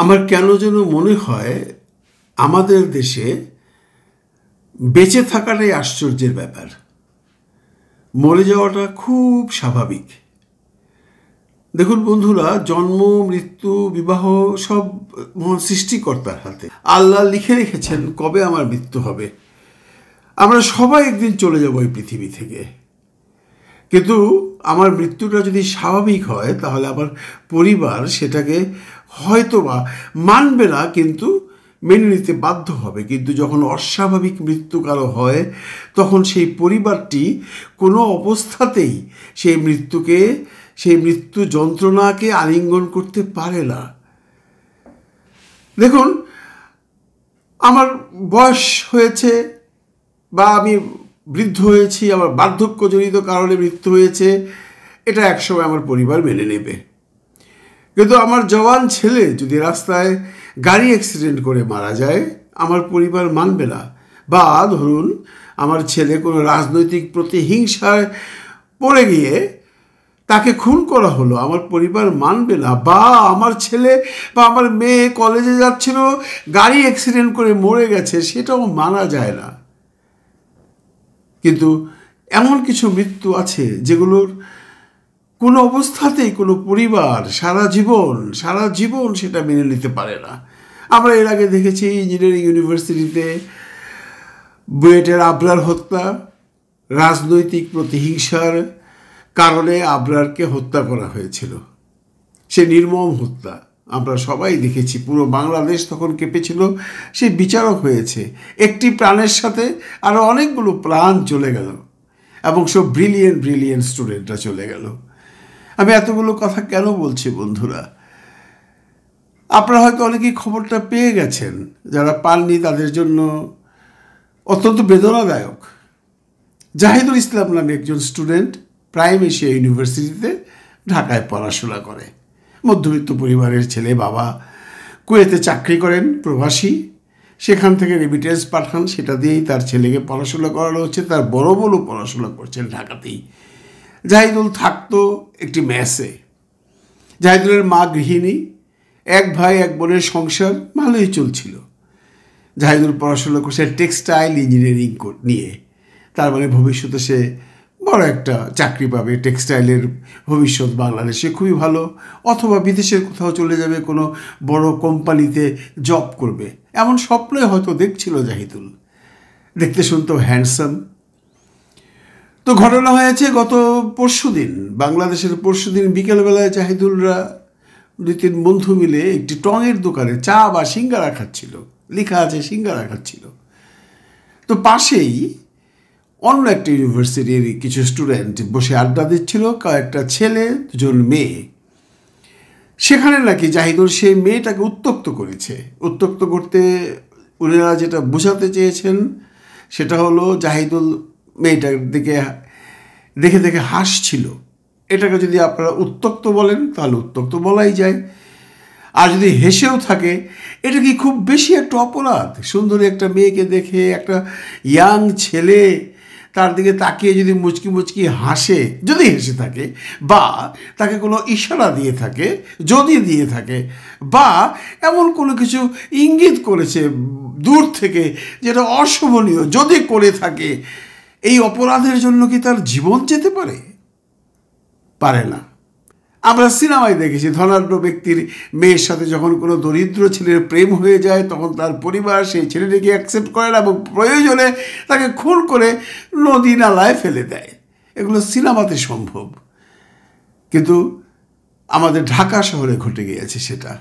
আমার কেন যেন মনে হয় আমাদের দেশে বেঁচে থাকাটাই আশ্চর্যের ব্যাপার, মরে যাওয়াটা খুব স্বাভাবিক। দেখুন বন্ধুরা, জন্ম, মৃত্যু, বিবাহ সব মহান সৃষ্টিকর্তার হাতে। আল্লাহ লিখে রেখেছেন কবে আমার মৃত্যু হবে। আমরা সবাই একদিন চলে যাব এই পৃথিবী থেকে। কিন্তু আমার মৃত্যুটা যদি স্বাভাবিক হয় তাহলে আমার পরিবার সেটাকে হয়তোবা মানবে না, কিন্তু মেনে নিতে বাধ্য হবে। কিন্তু যখন অস্বাভাবিক মৃত্যু কারো হয় তখন সেই পরিবারটি কোনো অবস্থাতেই সেই মৃত্যু যন্ত্রণাকে আলিঙ্গন করতে পারে না। দেখুন, আমার বয়স হয়েছে বা আমি বৃদ্ধ হয়েছি, আমার বার্ধক্যজনিত কারণে মৃত্যু হয়েছে, এটা একসময় আমার পরিবার মেনে নেবে। কিন্তু আমার জওয়ান ছেলে যদি রাস্তায় গাড়ি অ্যাক্সিডেন্ট করে মারা যায়, আমার পরিবার মানবে না। বা ধরুন আমার ছেলে কোনো রাজনৈতিক প্রতিহিংসায় পড়ে গিয়ে তাকে খুন করা হলো, আমার পরিবার মানবে না। বা আমার ছেলে বা আমার মেয়ে কলেজে যাচ্ছিল, গাড়ি অ্যাক্সিডেন্ট করে মরে গেছে, সেটাও মানা যায় না। কিন্তু এমন কিছু মৃত্যু আছে যেগুলোর কোনো অবস্থাতেই কোনো পরিবার সারা জীবন সেটা মেনে নিতে পারে না। আমরা এর আগে দেখেছি ইঞ্জিনিয়ারিং ইউনিভার্সিটিতে বুয়েটের আবরার হত্যা, রাজনৈতিক প্রতিহিংসার কারণে আবরারকে হত্যা করা হয়েছিল। সে নির্মম হত্যা আমরা সবাই দেখেছি, পুরো বাংলাদেশ তখন কেঁপেছিল। সে বিচারক হয়েছে, একটি প্রাণের সাথে আরও অনেকগুলো প্রাণ চলে গেল, এবং সব ব্রিলিয়েন্ট স্টুডেন্টরা চলে গেল। আমি এতগুলো কথা কেন বলছি বন্ধুরা? আপনারা হয়তো অনেকেই খবরটা পেয়ে গেছেন, যারা পাননি তাদের জন্য অত্যন্ত বেদনাদায়ক। জাহিদুল ইসলাম নামে একজন স্টুডেন্ট প্রাইম এশিয়া ইউনিভার্সিটিতে ঢাকায় পড়াশোনা করে। মধ্যবিত্ত পরিবারের ছেলে, বাবা কুয়েতে চাকরি করেন, প্রবাসী, সেখান থেকে রেমিটেন্স পাঠান, সেটা দিয়েই তার ছেলেকে পড়াশোনা করানো হচ্ছে। তার বড় পড়াশোনা করছেন ঢাকাতেই। জাহিদুল থাকতো একটি মেসে। জাহিদুলের মা গৃহিণী, এক ভাই এক বোনের সংসার ভালোই চলছিল। জাহিদুল পড়াশোনা করছে টেক্সটাইল ইঞ্জিনিয়ারিং নিয়ে। তার মানে ভবিষ্যতে সে বড় একটা চাকরি পাবে, টেক্সটাইলের ভবিষ্যৎ বাংলাদেশে খুবই ভালো, অথবা বিদেশের কোথাও চলে যাবে, কোনো বড় কোম্পানিতে জব করবে, এমন স্বপ্নই হয়তো দেখছিল জাহিদুল। দেখতে শুনতেও হ্যান্ডসাম। তো ঘটনা হয়েছে গত বাংলাদেশের পরশুদিন বিকেলবেলায় জাহিদুলরা 2-3 বন্ধু মিলে একটি টঙের দোকানে চা বা সিঙ্গারা খাচ্ছিল, লেখা আছে সিঙ্গারা খাচ্ছিল। তো পাশেই অন্য একটা ইউনিভার্সিটির কিছু স্টুডেন্ট বসে আড্ডা দিচ্ছিল, কয়েকটা ছেলে, 2জন মেয়ে। সেখানে নাকি জাহিদুল সেই মেয়েটাকে উত্ত্যক্ত করেছে। উত্ত্যক্ত করতে ওনারা যেটা বোঝাতে চেয়েছেন সেটা হলো জাহিদুল মেয়েটার দিকে দেখে হাসছিল। এটাকে যদি আপনারা উত্ত্যক্ত বলেন তাহলে উত্ত্যক্ত বলাই যায়, আর যদি হেসেও থাকে এটা কি খুব বেশি একটা অপরাধ? সুন্দরী একটা মেয়েকে দেখে একটা ইয়াং ছেলে তার দিকে তাকিয়ে যদি মুচকি হাসে, যদি হেসে থাকে, বা তাকে কোনো ইশারা দিয়ে থাকে, যদি দিয়ে থাকে, বা এমন কোনো কিছু ইঙ্গিত করেছে দূর থেকে যেটা অশোভনীয় যদি করে থাকে, এই অপরাধের জন্য কি তার জীবন যেতে পারে না? আমরা সিনেমায় দেখেছি ধনাঢ্য ব্যক্তির মেয়ের সাথে যখন কোনো দরিদ্র ছেলের প্রেম হয়ে যায় তখন তার পরিবার সেই ছেলেটিকে অ্যাকসেপ্ট করে না এবং প্রয়োজনে তাকে খুন করে নদী নালায় ফেলে দেয়। এগুলো সিনেমাতে সম্ভব, কিন্তু আমাদের ঢাকা শহরে ঘটে গিয়েছে সেটা।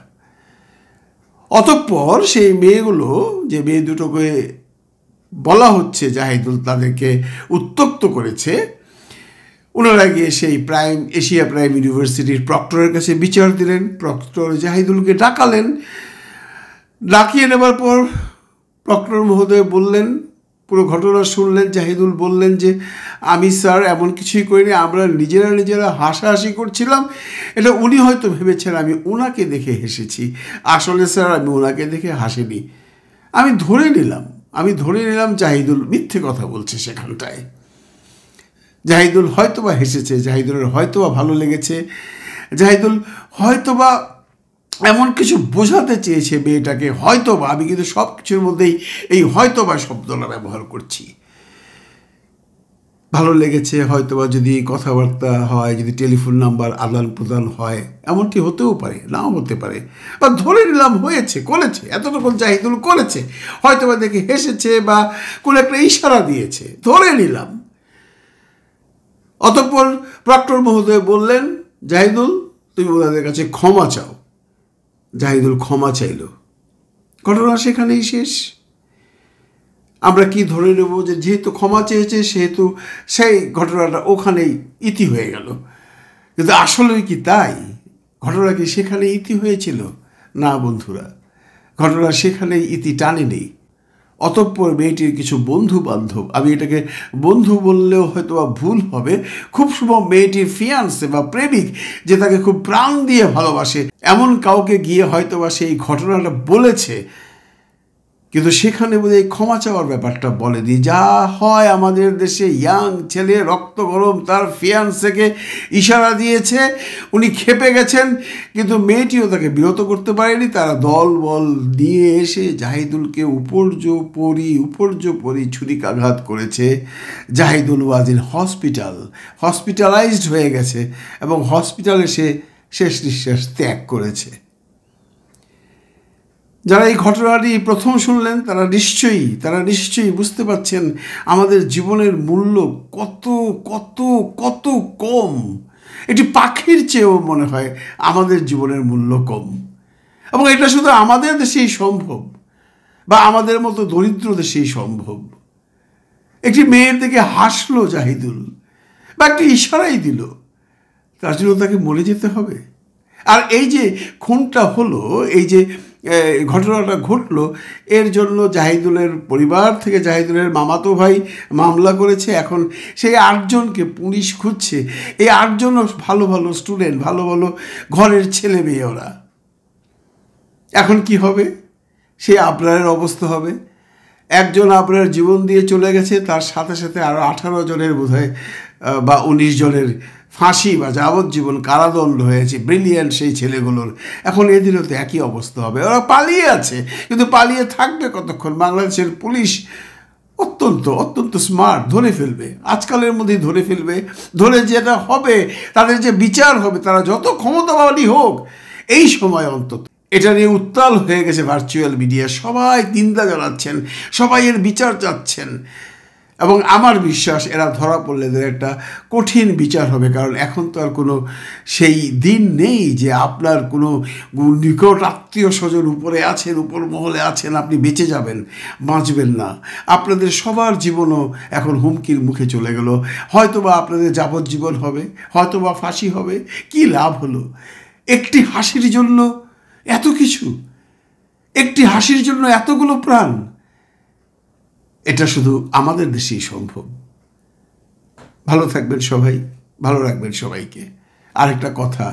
অতঃপর সেই মেয়েগুলো, যে মেয়ে দুটোকে বলা হচ্ছে জাহিদুল তাদেরকে উত্ত্যক্ত করেছে, ওনারা গিয়ে সেই এশিয়া প্রাইম ইউনিভার্সিটির প্রক্টরের কাছে বিচার দিলেন। প্রক্টর জাহিদুলকে ডাকালেন। ডাকিয়ে নেবার পর প্রক্টর মহোদয় বললেন, পুরো ঘটনা শুনলেন। জাহিদুল বললেন যে আমি স্যার এমন কিছুই করিনি, আমরা নিজেরা হাসাহাসি করছিলাম, এটা উনি হয়তো ভেবেছেন আমি ওনাকে দেখে হেসেছি, আসলে স্যার আমি ওনাকে দেখে হাসিনি। আমি ধরে নিলাম জাহিদুল মিথ্যে কথা বলছে। সেখানটায় জাহিদুল হয়তোবা হেসেছে, জাহিদুলের হয়তোবা ভালো লেগেছে, জাহিদুল হয়তোবা এমন কিছু বোঝাতে চেয়েছে মেয়েটাকে, হয়তোবা, আমি কিন্তু সব কিছুর মধ্যেই এই হয়তোবা শব্দটা ব্যবহার করছি। ভালো লেগেছে হয়তোবা, যদি কথাবার্তা হয়, যদি টেলিফোন নাম্বার আদান প্রদান হয়, এমনটি হতেও পারে, নাও হতে পারে, বা ধরে নিলাম হয়েছে, করেছে, এতটুকু জাহিদুল করেছে, হয়তোবা দেখে হেসেছে বা কোনো একটা ইশারা দিয়েছে, ধরে নিলাম। অতঃপর প্রক্টর মহোদয় বললেন, জাহিদুল তুমি ওনাদের কাছে ক্ষমা চাও। জাহিদুল ক্ষমা চাইল, ঘটনা সেখানেই শেষ। আমরা কি ধরে নেব যে যেহেতু ক্ষমা চেয়েছে সেহেতু সেই ঘটনাটা ওখানেই ইতি হয়ে গেল? কিন্তু আসলে কি তাই? ঘটনা কি সেখানে ইতি হয়েছিল? না বন্ধুরা, ঘটনা সেখানেই ইতি টানেনি। অতঃপর মেয়েটির কিছু বন্ধু বান্ধব, আমি এটাকে বন্ধু বললেও হয়তো বা ভুল হবে, খুব সম্ভব মেয়েটির ফিয়ান্সে বা প্রেমিক, যে তাকে খুব প্রাণ দিয়ে ভালোবাসে, এমন কাউকে গিয়ে হয়তো বা সেই ঘটনাটা বলেছে। কিন্তু সেখানে বোধহয় ক্ষমা চাওয়ার ব্যাপারটা বলেনি। যা হয় আমাদের দেশে, ইয়াং ছেলে রক্ত গরম, তার ফিয়ান্সেকে ইশারা দিয়েছে, উনি ক্ষেপে গেছেন, কিন্তু মেয়েটিও তাকে বিরত করতে পারেনি। তারা দল বল নিয়ে এসে জাহিদুলকে উপর্যপরি ছুরিকাঘাত করেছে। জাহিদুল ওয়াজ ইন হসপিটালাইজড হয়ে গেছে এবং হসপিটালে সে শেষ নিঃশ্বাস ত্যাগ করেছে। যারা এই ঘটনাটি প্রথম শুনলেন তারা নিশ্চয়ই বুঝতে পারছেন আমাদের জীবনের মূল্য কত কত কত কম। এটি পাখির চেয়েও মনে হয় আমাদের জীবনের মূল্য কম, এবং এটা শুধু আমাদের দেশেই সম্ভব, বা আমাদের মতো দরিদ্র দেশেই সম্ভব। একটি মেয়ের দিকে হাসলো জাহিদুল, বা একটি ইশারাই দিল, তার জন্য তাকে মরে যেতে হবে? আর এই যে খুনটা হলো, এই যে ঘটনাটা ঘটলো, এর জন্য জাহিদুলের পরিবার থেকে জাহিদুলের মামাতো ভাই মামলা করেছে। এখন সেই 8 জনকে পুলিশ খুঁজছে। এই 8 জনও ভালো ভালো স্টুডেন্ট, ভালো ভালো ঘরের ছেলে মেয়ে ওরা। এখন কি হবে? সেই আবরারের অবস্থা হবে। একজন আবরার জীবন দিয়ে চলে গেছে, তার সাথে সাথে আরও 18 জনের বোধহয় বা 19 জনের ফাঁসি বা যাবজ্জীবন কারাদণ্ড হয়েছে। ব্রিলিয়ান্ট সেই ছেলেগুলোর। এখন এদেরও তো একই অবস্থা হবে। ওরা পালিয়ে আছে, কিন্তু পালিয়ে থাকবে কতক্ষণ? বাংলাদেশের পুলিশ অত্যন্ত স্মার্ট, ধরে ফেলবে, আজকালের মধ্যেই ধরে ফেলবে। ধরে যেটা হবে, তাদের যে বিচার হবে, তারা যত ক্ষমতাবানই হোক, এই সময় অন্তত এটা নিয়ে উত্তাল হয়ে গেছে ভার্চুয়াল মিডিয়া। সবাই নিন্দা জানাচ্ছেন, সবাই এর বিচার চাচ্ছেন, এবং আমার বিশ্বাস এরা ধরা পড়লে এদের একটা কঠিন বিচার হবে। কারণ এখন তো আর কোনো সেই দিন নেই যে আপনার কোনো নিকট আত্মীয় স্বজন উপরে আছেন, উপর মহলে আছেন, আপনি বেঁচে যাবেন, বাঁচবেন না। আপনাদের সবার জীবনও এখন হুমকির মুখে চলে গেল। হয়তোবা আপনাদের যাবজ্জীবন হবে, হয়তোবা ফাঁসি হবে। কি লাভ হলো? একটি হাসির জন্য এত কিছু, একটি হাসির জন্য এতগুলো প্রাণ। এটা শুধু আমাদের দেশেই সম্ভব। ভালো থাকবেন সবাই, ভালো রাখবেন সবাইকে। আরেকটা কথা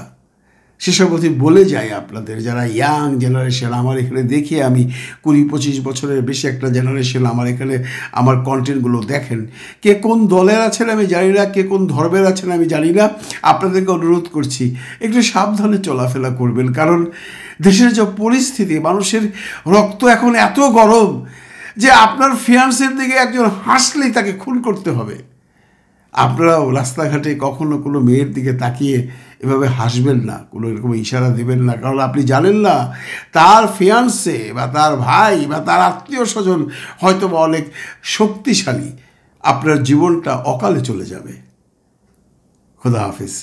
শেষাবধি বলে যাই আপনাদের, যারা ইয়াং জেনারেশন, আমার এখানে দেখি আমি 20-25 বছরের বেশি একটা জেনারেশন আমার এখানে আমার কন্টেন্টগুলো দেখেন। কে কোন দলের আছেন আমি জানি না, কে কোন ধর্মের আছেন আমি জানি না। আপনাদেরকে অনুরোধ করছি একটু সাবধানে চলাফেরা করবেন, কারণ দেশের যে পরিস্থিতি, মানুষের রক্ত এখন এত গরম যে আপনার ফিয়ান্সের দিকে একজন হাসলেই তাকে খুন করতে হবে। আপনারাও রাস্তাঘাটে কখনো কোনো মেয়ের দিকে তাকিয়ে এভাবে হাসবেন না, কোনো এরকম ইশারা দেবেন না, কারণ আপনি জানেন না তার ফিয়ান্সে বা তার ভাই বা তার আত্মীয় স্বজন হয়তো বা অনেক শক্তিশালী। আপনার জীবনটা অকালে চলে যাবে। খোদা হাফেজ।